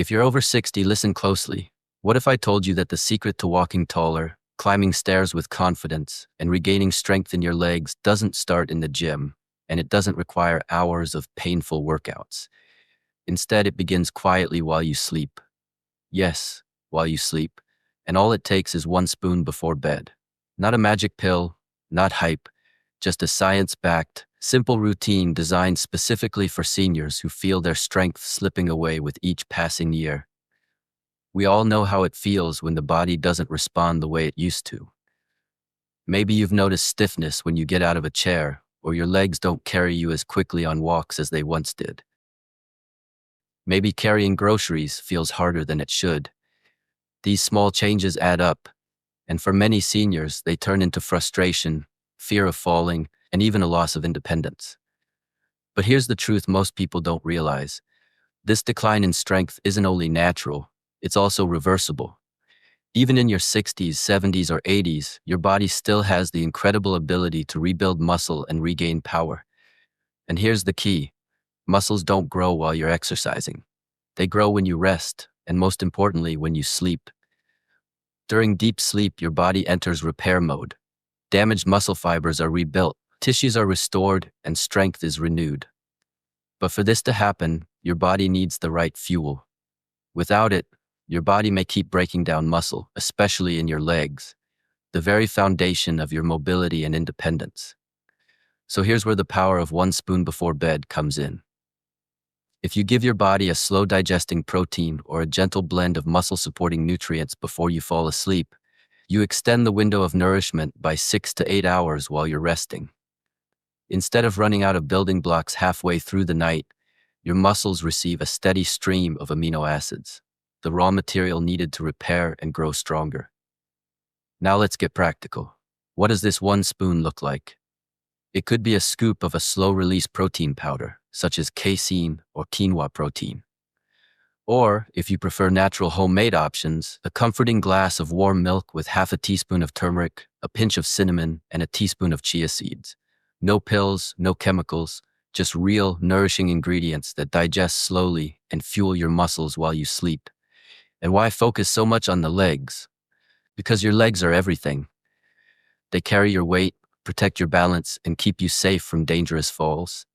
If you're over 60, listen closely. What if I told you that the secret to walking taller, climbing stairs with confidence, and regaining strength in your legs doesn't start in the gym, and it doesn't require hours of painful workouts? Instead, it begins quietly while you sleep. Yes, while you sleep. And all it takes is one spoon before bed. Not a magic pill, not hype, just a science-backed, simple routine designed specifically for seniors who feel their strength slipping away with each passing year. We all know how it feels when the body doesn't respond the way it used to. Maybe you've noticed stiffness when you get out of a chair, or your legs don't carry you as quickly on walks as they once did. Maybe carrying groceries feels harder than it should. These small changes add up, and for many seniors, they turn into frustration, fear of falling, and even a loss of independence. But here's the truth most people don't realize. This decline in strength isn't only natural, it's also reversible. Even in your 60s, 70s, or 80s, your body still has the incredible ability to rebuild muscle and regain power. And here's the key. Muscles don't grow while you're exercising. They grow when you rest, and most importantly, when you sleep. During deep sleep, your body enters repair mode. Damaged muscle fibers are rebuilt, tissues are restored, and strength is renewed. But for this to happen, your body needs the right fuel. Without it, your body may keep breaking down muscle, especially in your legs, the very foundation of your mobility and independence. So here's where the power of one spoon before bed comes in. If you give your body a slow-digesting protein or a gentle blend of muscle-supporting nutrients before you fall asleep, you extend the window of nourishment by 6 to 8 hours while you're resting. Instead of running out of building blocks halfway through the night, your muscles receive a steady stream of amino acids, the raw material needed to repair and grow stronger. Now let's get practical. What does this one spoon look like? It could be a scoop of a slow-release protein powder, such as casein or quinoa protein. Or, if you prefer natural homemade options, a comforting glass of warm milk with half a teaspoon of turmeric, a pinch of cinnamon, and a teaspoon of chia seeds. No pills, no chemicals, just real, nourishing ingredients that digest slowly and fuel your muscles while you sleep. And why focus so much on the legs? Because your legs are everything. They carry your weight, protect your balance, and keep you safe from dangerous falls.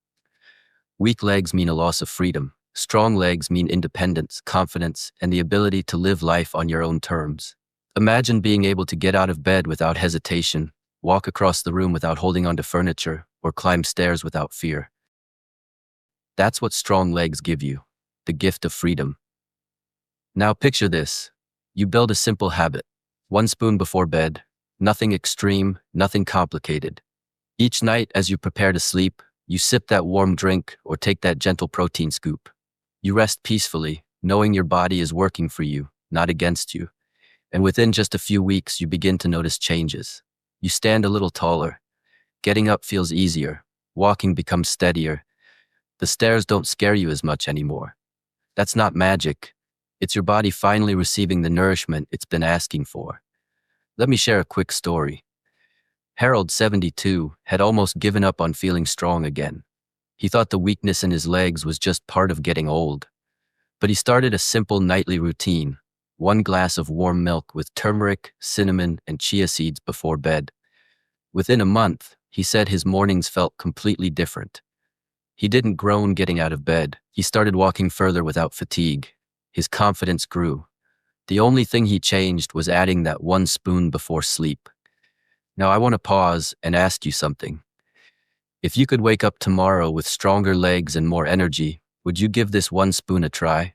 Weak legs mean a loss of freedom. Strong legs mean independence, confidence, and the ability to live life on your own terms. Imagine being able to get out of bed without hesitation, walk across the room without holding onto furniture, or climb stairs without fear. That's what strong legs give you, the gift of freedom. Now picture this. You build a simple habit. One spoon before bed. Nothing extreme, nothing complicated. Each night as you prepare to sleep, you sip that warm drink or take that gentle protein scoop. You rest peacefully, knowing your body is working for you, not against you. And within just a few weeks, you begin to notice changes. You stand a little taller. Getting up feels easier. Walking becomes steadier. The stairs don't scare you as much anymore. That's not magic. It's your body finally receiving the nourishment it's been asking for. Let me share a quick story. Harold, 72, had almost given up on feeling strong again. He thought the weakness in his legs was just part of getting old. But he started a simple nightly routine. 1 glass of warm milk with turmeric, cinnamon, and chia seeds before bed. Within a month, he said his mornings felt completely different. He didn't groan getting out of bed. He started walking further without fatigue. His confidence grew. The only thing he changed was adding that one spoon before sleep. Now I want to pause and ask you something. If you could wake up tomorrow with stronger legs and more energy, would you give this one spoon a try?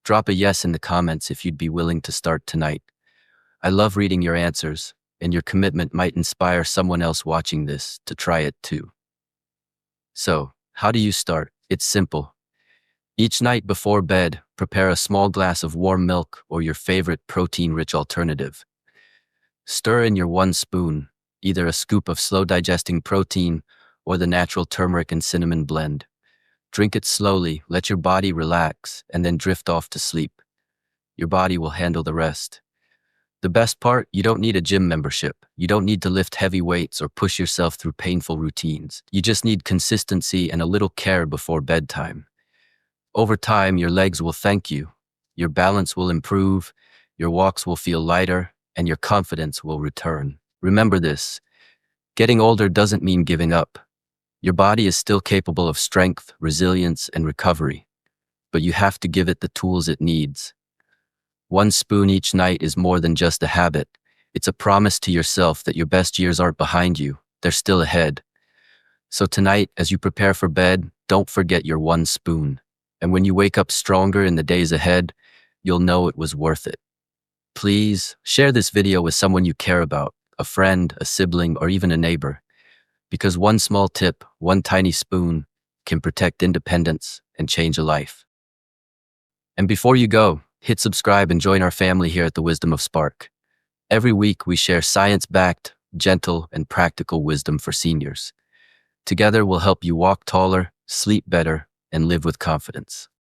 Drop a yes in the comments if you'd be willing to start tonight. I love reading your answers, and your commitment might inspire someone else watching this to try it too. So, how do you start? It's simple. Each night before bed, prepare a small glass of warm milk or your favorite protein-rich alternative. Stir in your 1 spoon, either a scoop of slow-digesting protein or the natural turmeric and cinnamon blend. Drink it slowly, let your body relax, and then drift off to sleep. Your body will handle the rest. The best part, you don't need a gym membership. You don't need to lift heavy weights or push yourself through painful routines. You just need consistency and a little care before bedtime. Over time, your legs will thank you. Your balance will improve, your walks will feel lighter, and your confidence will return. Remember this, getting older doesn't mean giving up. Your body is still capable of strength, resilience, and recovery, but you have to give it the tools it needs. One spoon each night is more than just a habit. It's a promise to yourself that your best years aren't behind you, they're still ahead. So tonight, as you prepare for bed, don't forget your one spoon. And when you wake up stronger in the days ahead, you'll know it was worth it. Please share this video with someone you care about, a friend, a sibling, or even a neighbor. Because one small tip, one tiny spoon, can protect independence and change a life. And before you go, hit subscribe and join our family here at the Wisdom of Spark. Every week we share science-backed, gentle, and practical wisdom for seniors. Together we'll help you walk taller, sleep better, and live with confidence.